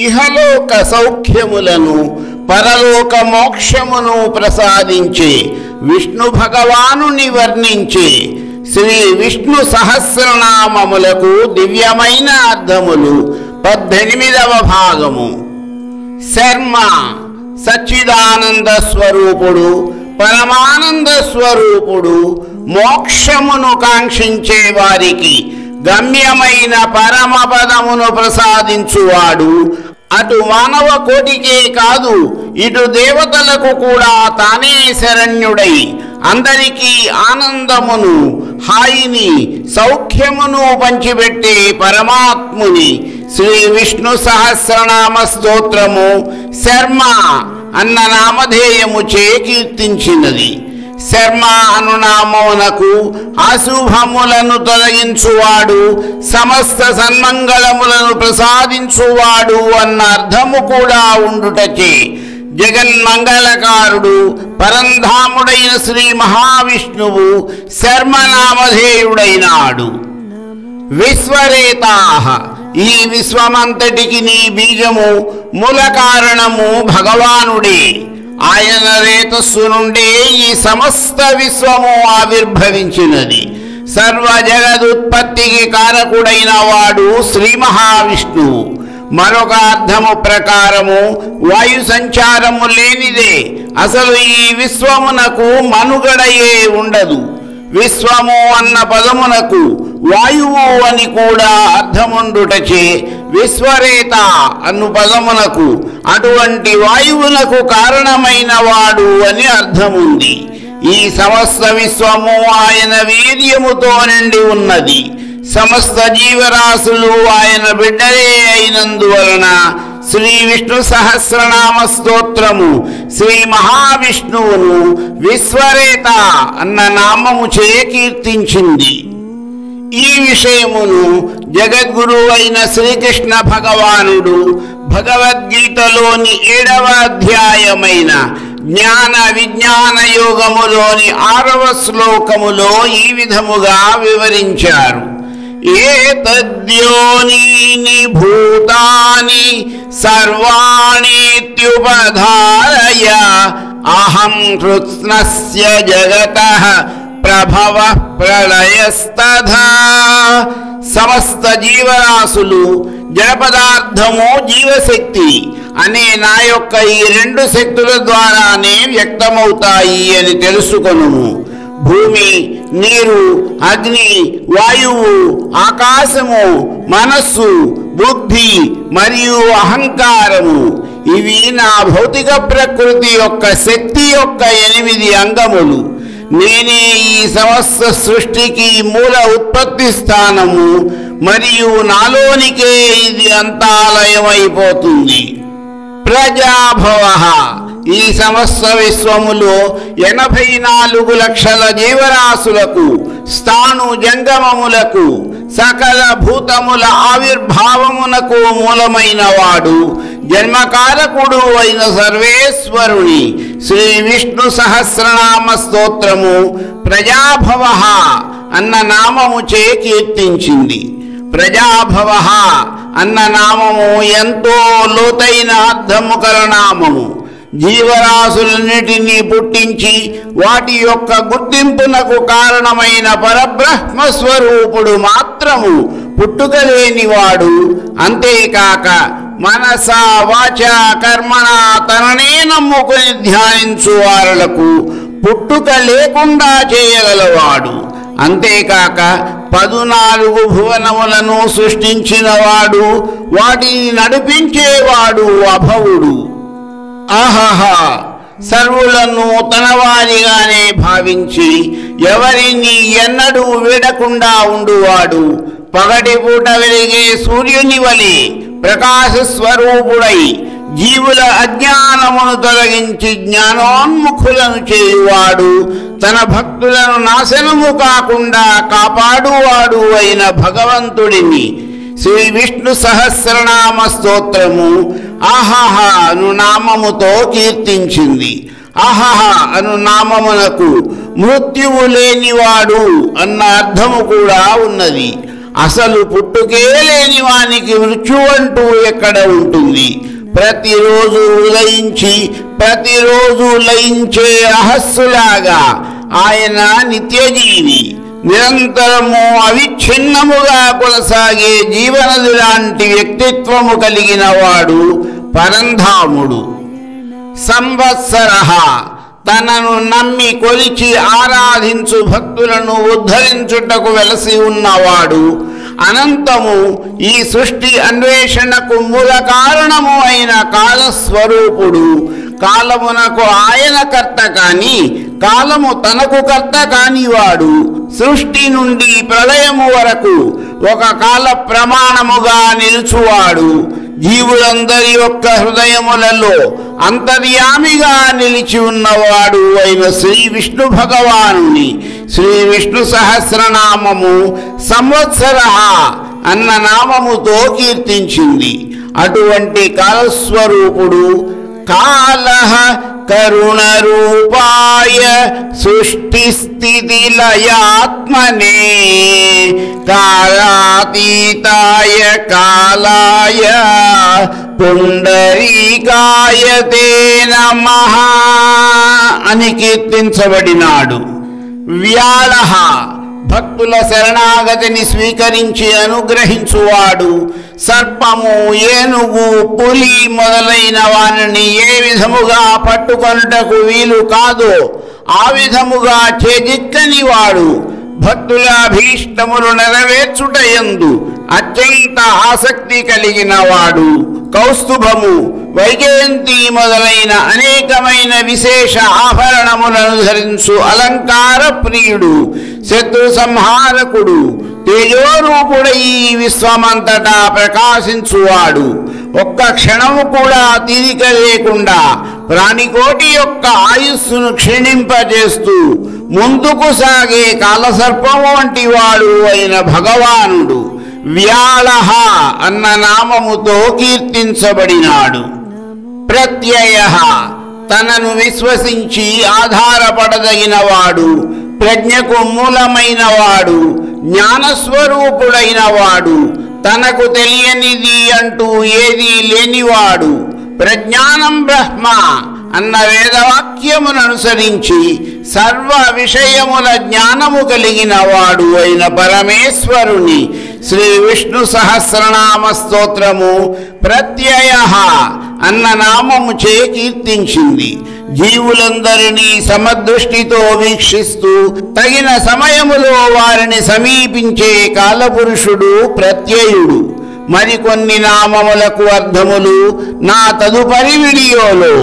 ఇహలోక సౌఖ్యములను పరలోక మోక్షమును ప్రసాదించే విష్ణు భగవానుని వర్ణించే శ్రీ విష్ణు సహస్రనామములకు దివ్యమైన అర్థములు 18వ భాగము. శర్మ సచ్చిదానంద స్వరూపుడు, పరమానంద స్వరూపుడు, మోక్షమును కాంక్షించే వారికి గమ్యమైన పరమపదమును ప్రసాదించువాడు. అటు మానవ కోటికే కాదు, ఇటు దేవతలకు కూడా తానే శరణ్యుడై అందరికీ ఆనందమును, హాయిని, సౌఖ్యమును పంచిపెట్టే పరమాత్ముని శ్రీ విష్ణు సహస్రనామ స్తోత్రము శర్మ అన్న నామధేయముచే కీర్తించినది. శర్మ అనునామమునకు అశుభములను తొలగించువాడు, సమస్త సన్మంగళములను ప్రసాదించువాడు అన్న అర్థము కూడా ఉండుటచే జగన్మంగళకారుడు పరంధాముడైన శ్రీ మహావిష్ణువు శర్మనామధేయుడైనాడు. విశ్వరేతాః, ఈ విశ్వమంతటికి నీ బీజము, మూల కారణము భగవానుడే. ఆయన రేతస్సు నుండే ఈ సమస్త విశ్వము ఆవిర్భవించినది. సర్వ జగదుత్పత్తికి కారకుడైన వాడు శ్రీ మహావిష్ణువు. మరొక అర్థము ప్రకారము వాయు సంచారము లేనిదే అసలు ఈ విశ్వమునకు మనుగడయే ఉండదు. విశ్వము అన్న పదమునకు వాయువు అని కూడా అర్థముండుటచే విశ్వరేత అను పదమునకు అటువంటి వాయువునకు కారణమైన వాడు అని అర్థముంది. ఈ సమస్త విశ్వము ఆయన వీర్యముతో నిండి ఉన్నది. సమస్త జీవరాశులు ఆయన బిడ్డలే అయినందువలన శ్రీ విష్ణు సహస్రనామ స్తోత్రము శ్రీ మహావిష్ణువును విశ్వరేత అన్న నామము చే కీర్తించింది. ఈ విషయమును జగద్గురు అయిన శ్రీకృష్ణ భగవానుడు భగవద్గీతలోని 7వ అధ్యాయమైన జ్ఞాన విజ్ఞాన యోగములోని 6వ శ్లోకములో ఈ విధముగా వివరించారు. ఏతద్యోనీని భూతాని సర్వాణీత్యుపధారయ అహం కృత్స్నస్య జగతః ప్రభవ ప్రళయస్తథా. సమస్త జీవరాశులు, జడపదార్థము, జీవశక్తి అనే నా యొక్క ఈ 2 శక్తుల ద్వారానే వ్యక్తమవుతాయి అని తెలుసుకొనుము. భూమి, నీరు, అగ్ని, వాయువు, ఆకాశము, మనస్సు, బుద్ధి మరియు అహంకారము ఇవి నా భౌతిక ప్రకృతి యొక్క శక్తి యొక్క 8 అంగములు. నేనే ఈ సమస్త సృష్టికి మూల ఉత్పత్తి స్థానము మరియు నాలోనికే ఇది అంతాలయమైపోతుంది. ప్రజాభవ, ఈ సమస్త విశ్వములో 84 లక్షల జీవరాశులకు, స్థాను జంగమములకు, సకల భూతముల ఆవిర్భావమునకు మూలమైన వాడు, జన్మకారకుడు అయిన సర్వేశ్వరుని శ్రీ విష్ణు సహస్రనామ స్తోత్రము ప్రజాభవ అన్న నామము చే కీర్తించింది. ప్రజాభవ అన్న నామము ఎంతో లోతైన అర్థము కల నామము. జీవరాశులన్నిటినీ పుట్టించి వాటి యొక్క గుర్తింపునకు కారణమైన పరబ్రహ్మ స్వరూపుడు మాత్రము పుట్టుకలేనివాడు. అంతేకాక మనస వాచ కర్మణ తననే నమ్ముకుని ధ్యానించు వారులకు పుట్టుక లేకుండా చేయగలవాడు. అంతేకాక 14 భువనములను సృష్టించినవాడు, వాటిని నడిపించేవాడు అభవుడు. ఆహాహా, సర్వులను తనవారిగానే భావించి ఎవరిని ఎన్నడూ వీడకుండా ఉండువాడు, పగటిపూట వెలిగే సూర్యుని వలె ప్రకాశ స్వరూపుడై జీవుల అజ్ఞానమును తొలగించి జ్ఞానోన్ముఖులను చేయువాడు, తన భక్తులను నాశనము కాకుండా కాపాడువాడు అయిన భగవంతుడిని శ్రీ విష్ణు సహస్రనామ స్తోత్రము ఆహాహ అను నామముతో కీర్తించింది. ఆహాహ అను నామమునకు మృత్యువు లేనివాడు అన్న అర్థము కూడా ఉన్నది. అసలు పుట్టుకే లేని వానికి మృత్యు అంటూ ఎక్కడ ఉంటుంది? ప్రతిరోజు ఉదయించి ప్రతిరోజు లయించే అహస్సులాగా ఆయన నిత్యజీవి, నిరంతరము అవిచ్ఛిన్నముగా కొనసాగే జీవనది లాంటి వ్యక్తిత్వము కలిగిన వాడు పరంధాముడు. సంవత్సర తనను నమ్మి కొలిచి ఆరాధించు భక్తులను ఉద్ధరించుటకు వెలసి ఉన్నవాడు. అనంతము ఈ సృష్టి అన్వేషణకు మూల కారణము అయిన కాలస్వరూపుడు. కాలమునకు ఆయన కర్త కాని కాలము తనకు కర్త కానివాడు. సృష్టి నుండి ప్రళయము వరకు ఒక కాల ప్రమాణముగా నిలుచువాడు. జీవులందరి యొక్క హృదయములలో అంతర్యామిగా నిలిచి ఉన్నవాడు అయిన శ్రీ విష్ణు భగవానుని శ్రీ విష్ణు సహస్రనామము సంవత్సర అన్న నామముతో కీర్తించింది. అటువంటి కాలస్వరూపుడు కాలః కరుణ రూపాయ సృష్టి స్థితి లయాత్మనే కాలాతీతాయ కాలాయ పుండరీకాయ తే నమః అని కీర్తించబడినాడు. వ్యాళః భక్తుల శరణాగతిని స్వీకరించి అనుగ్రహించువాడు. సర్పము, ఏనుగు, పులి మొదలైన వారిని ఏ విధముగా పట్టుకొనుటకు వీలు కాదో ఆ విధముగా చేజిక్కని వాడు. భక్తుల అభీష్టములు నెరవేర్చుటయందు అత్యంత ఆసక్తి కలిగిన వాడు. కౌస్తుభము, వైజయంతి మొదలైన అనేకమైన విశేష ఆభరణములను ధరించు అలంకార ప్రియుడు. శత్రు సంహారకుడు, తేజోరూపుడై విశ్వమంతటా ప్రకాశించువాడు. ఒక్క క్షణము కూడా తీరిక లేకుండా ప్రాణికోటి యొక్క ఆయుస్సును క్షీణింపజేస్తూ ముందుకు సాగే కాలసర్పము వంటి వాడు అయిన భగవానుడు వ్యాళః అన్న నామముతో కీర్తించబడినాడు. ప్రత్యయః తనను విశ్వసించి ఆధారపడదగిన వాడు. ప్రజ్ఞకు మూలమైన వాడు, జ్ఞానస్వరూపుడైన వాడు. తనకు తెలియనిది అంటూ ఏదీ లేనివాడు. ప్రజ్ఞానం బ్రహ్మ అన్న వేదవాక్యమును అనుసరించి సర్వ విషయముల జ్ఞానము కలిగిన వాడు అయిన పరమేశ్వరుని శ్రీ విష్ణు సహస్రనామ స్తోత్రము ప్రత్యయః అన్న నామము చే కీర్తించింది. జీవులందరినీ సమదృష్టితో వీక్షిస్తూ తగిన సమయములో వారిని సమీపించే కాలపురుషుడు ప్రత్యయుడు. మరికొన్ని నామములకు అర్థములు నా తదుపరి వీడియోలో